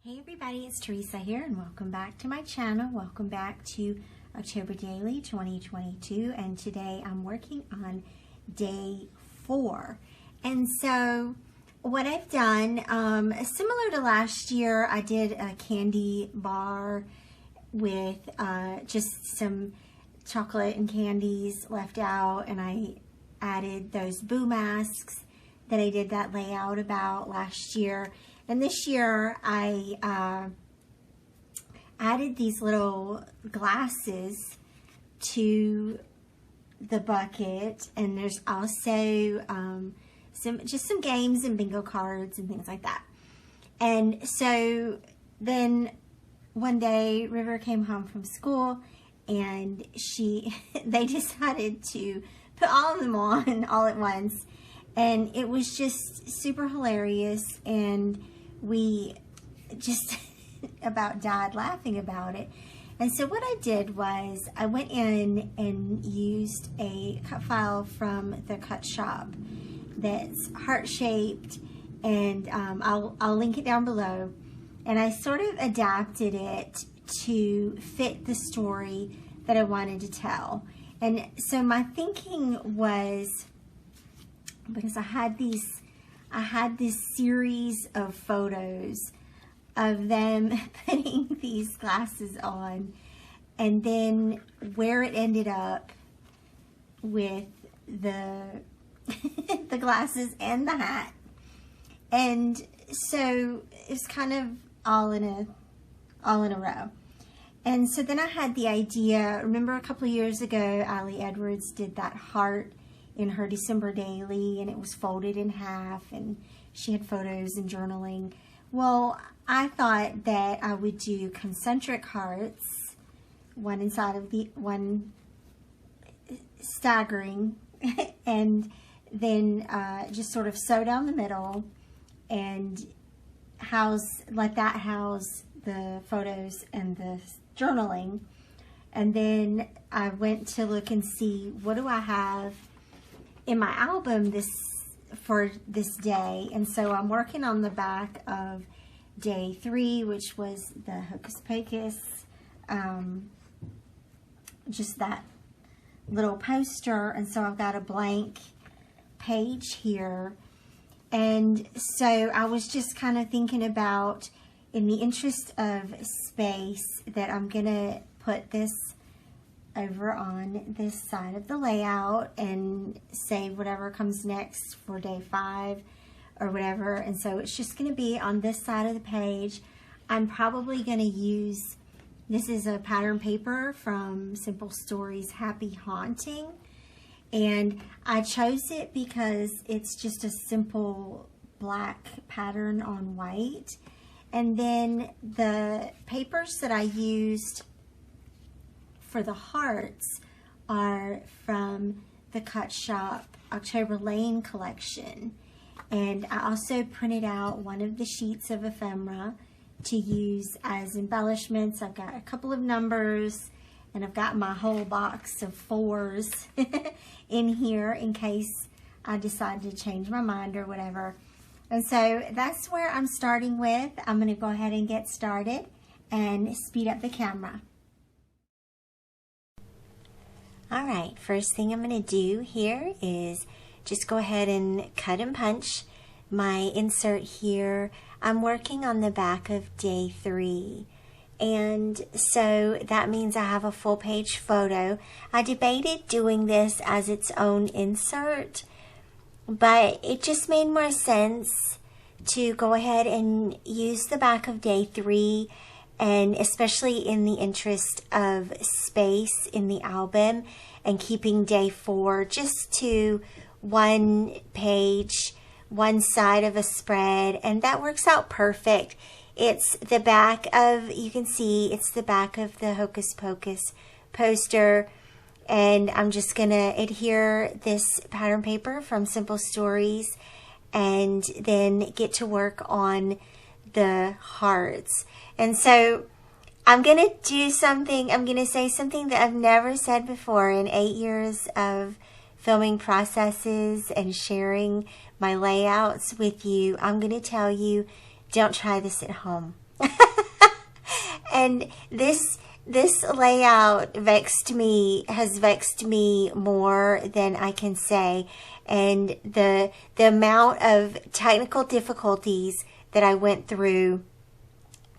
Hey everybody, it's Teresa here and welcome back to my channel. Welcome back to October Daily 2022, and today I'm working on day 4. And so what I've done, similar to last year, I did a candy bar with just some chocolate and candies left out, and I added those boo masks that I did that layout about last year. And this year I added these little glasses to the bucket, and there's also some games and bingo cards and things like that. And so then one day River came home from school, and they decided to put all of them on all at once, and it was just super hilarious, and we just about died laughing about it. And so what I did was I went in and used a cut file from the Cut Shoppe that's heart-shaped, and I'll link it down below. And I sort of adapted it to fit the story that I wanted to tell. And so my thinking was, because I had this series of photos of them putting these glasses on, and then where it ended up with the the glasses and the hat. And so it's kind of all in a row. And so then I had the idea, remember a couple of years ago, Ali Edwards did that heart in her December daily, and it was folded in half, and she had photos and journaling. Well, I thought that I would do concentric hearts, one inside of the one, staggering, and then just sort of sew down the middle and let that house the photos and the journaling. And then I went to look and see, what do I have in my album for this day. And so I'm working on the back of day 3, which was the Hocus Pocus, just that little poster. And so I've got a blank page here. And so I was just kind of thinking about, in the interest of space, that I'm gonna put this over on this side of the layout and save whatever comes next for day 5 or whatever. And so it's just going to be on this side of the page. I'm probably going to use, this is a pattern paper from Simple Stories Happy Haunting, and I chose it because it's just a simple black pattern on white. And then the papers that I used for the hearts are from the Cut Shoppe October Lane collection. And I also printed out one of the sheets of ephemera to use as embellishments. I've got a couple of numbers, and I've got my whole box of 4s in here in case I decide to change my mind or whatever. And so that's where I'm starting with. I'm going to go ahead and get started and speed up the camera. All right, first thing I'm going to do here is just go ahead and cut and punch my insert here. I'm working on the back of day 3, and so that means I have a full page photo. I debated doing this as its own insert, but it just made more sense to go ahead and use the back of day 3, and especially in the interest of space in the album, and keeping day 4 just to one page, one side of a spread, and that works out perfect. It's the back of, you can see, it's the back of the Hocus Pocus poster, and I'm just gonna adhere this pattern paper from Simple Stories and then get to work on the hearts. And so I'm going to do something, I'm going to say something that I've never said before in 8 years of filming processes and sharing my layouts with you. I'm going to tell you, don't try this at home. And this layout has vexed me more than I can say. And the amount of technical difficulties that I went through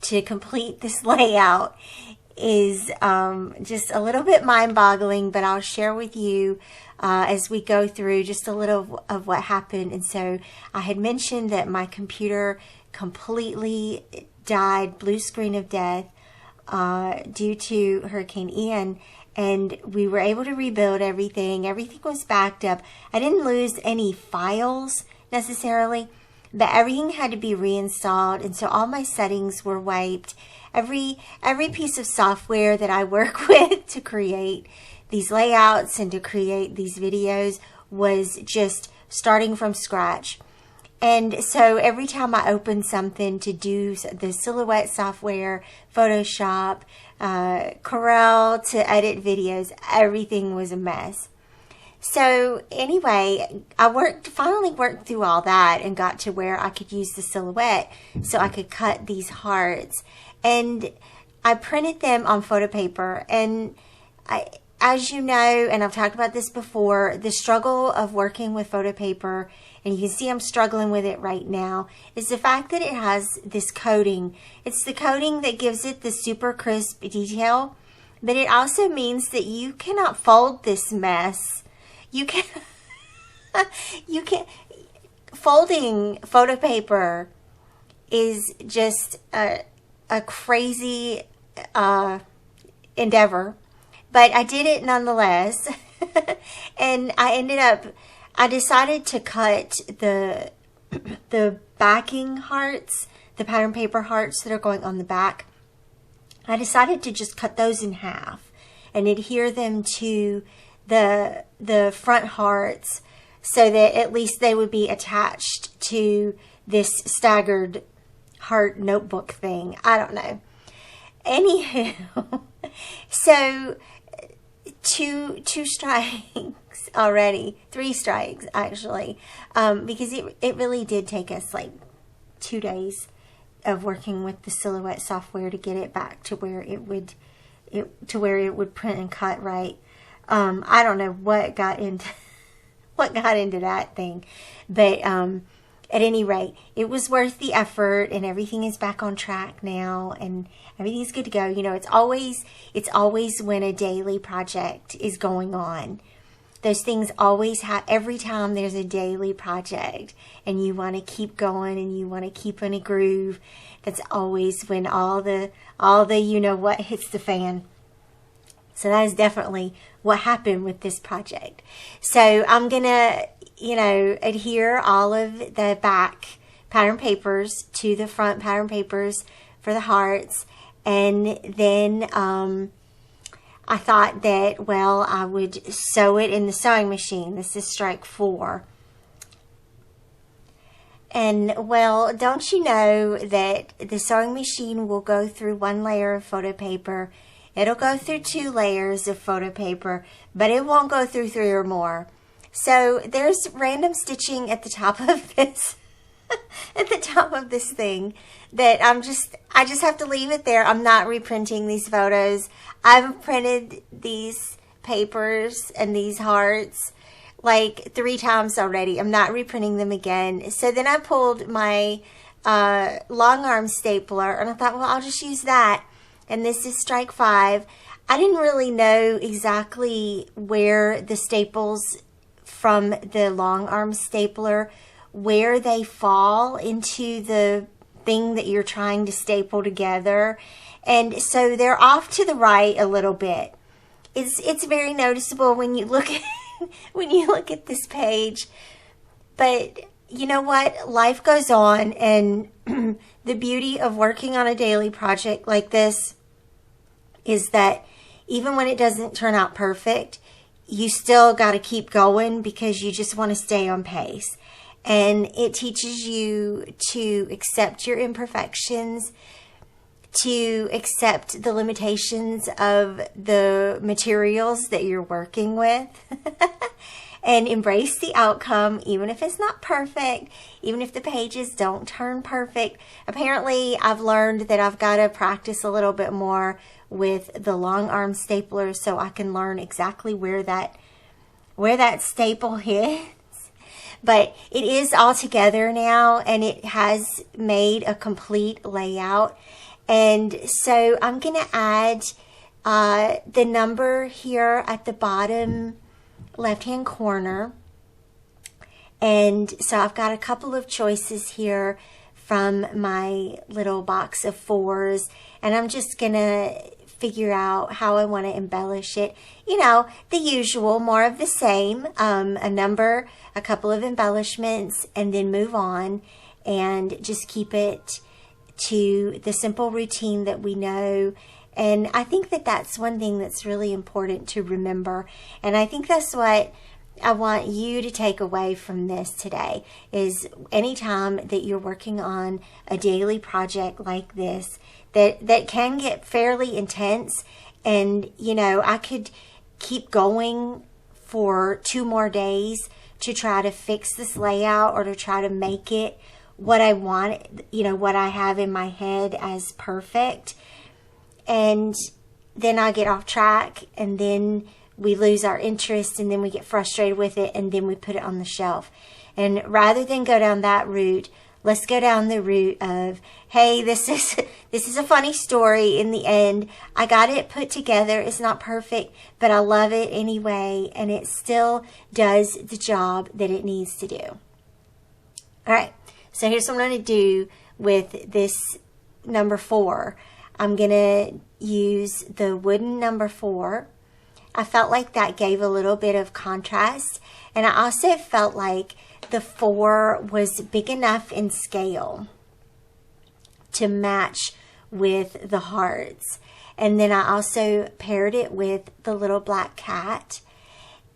to complete this layout is just a little bit mind-boggling, but I'll share with you as we go through just a little of what happened. And so I had mentioned that my computer completely died, blue screen of death, due to Hurricane Ian, and we were able to rebuild everything. Everything was backed up. I didn't lose any files necessarily, but everything had to be reinstalled, and so all my settings were wiped. Every piece of software that I work with to create these layouts and to create these videos was just starting from scratch. And so every time I opened something to do the silhouette software, Photoshop, Corel to edit videos, everything was a mess. So anyway, I finally worked through all that and got to where I could use the silhouette so I could cut these hearts. And I printed them on photo paper. And as you know, and I've talked about this before, the struggle of working with photo paper, and you can see I'm struggling with it right now, is the fact that it has this coating. It's the coating that gives it the super crisp detail, but it also means that you cannot fold this mess. You can folding photo paper is just a crazy endeavor, but I did it nonetheless. And I decided to cut the backing hearts, the pattern paper hearts that are going on the back. I decided to just cut those in half and adhere them to the front hearts so that at least they would be attached to this staggered heart notebook thing. I don't know. Anywho, so two strikes already, 3 strikes actually, because it really did take us like 2 days of working with the silhouette software to get it back to where it would print and cut right. I don't know what got into that thing, but at any rate, it was worth the effort, and everything is back on track now, and everything's good to go. You know, it's always when a daily project is going on. Those things always every time there's a daily project and you want to keep going and you want to keep in a groove, that's always when all the you know what hits the fan. So that is definitely what happened with this project. So I'm gonna, adhere all of the back pattern papers to the front pattern papers for the hearts. And then I thought that, well, I would sew it in the sewing machine. This is strike 4. And, well, don't you know that the sewing machine will go through 1 layer of photo paper. It'll go through 2 layers of photo paper, but it won't go through 3 or more. So there's random stitching at the top of this, at the top of this thing that I just have to leave it there. I'm not reprinting these photos. I've printed these papers and these hearts like 3 times already. I'm not reprinting them again. So then I pulled my long arm stapler and I thought, well, I'll just use that. And this is strike 5. I didn't really know exactly where the staples from the long arm stapler, where they fall into the thing that you're trying to staple together. And so they're off to the right a little bit. It's very noticeable when you look at when you look at this page. But you know what? Life goes on, and the beauty of working on a daily project like this is that even when it doesn't turn out perfect, you still got to keep going because you just want to stay on pace. And it teaches you to accept your imperfections, to accept the limitations of the materials that you're working with. and embrace the outcome, even if it's not perfect, even if the pages don't turn perfect. Apparently, I've learned that I've got to practice a little bit more with the long arm stapler so I can learn exactly where that staple hits. But it is all together now, and it has made a complete layout. And so I'm going to add the number here at the bottom left-hand corner. And so I've got a couple of choices here from my little box of 4s, and I'm just going to figure out how I want to embellish it. You know, the usual, more of the same, a number, a couple of embellishments, and then move on and just keep it to the simple routine that we know. And I think that that's one thing that's really important to remember. And I think that's what I want you to take away from this today, is anytime that you're working on a daily project like this, that can get fairly intense. And, you know, I could keep going for 2 more days to try to fix this layout or to try to make it what I want, you know, what I have in my head as perfect. And then I get off track, and then we lose our interest, and then we get frustrated with it, and then we put it on the shelf. And rather than go down that route, let's go down the route of, hey, this is a funny story in the end. I got it put together. It's not perfect, but I love it anyway, and it still does the job that it needs to do. All right, so here's what I'm going to do with this number 4. I'm going to use the wooden number 4. I felt like that gave a little bit of contrast, and I also felt like the 4 was big enough in scale to match with the hearts. And then I also paired it with the little black cat,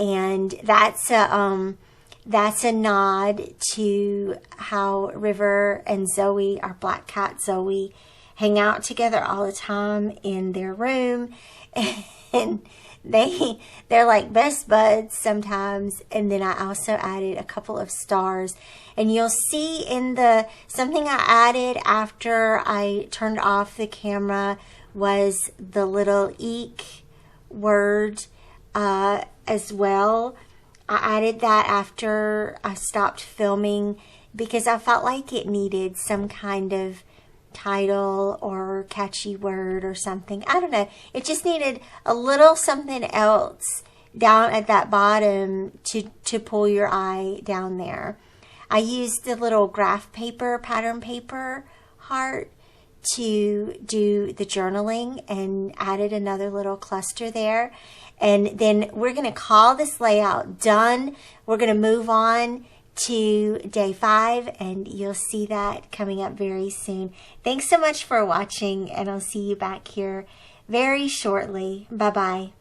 and that's a nod to how River and Zoe, our black cat Zoe, hang out together all the time in their room, and they're like best buds sometimes. And then I also added a couple of stars, and you'll see in something I added after I turned off the camera was the little eek word as well. I added that after I stopped filming because I felt like it needed some kind of title or catchy word or something. I don't know. It just needed a little something else down at that bottom to pull your eye down there. I used the little graph paper, pattern paper heart to do the journaling and added another little cluster there. And then we're going to call this layout done. We're going to move on to day 5, and you'll see that coming up very soon. Thanks so much for watching, and I'll see you back here very shortly. Bye-bye.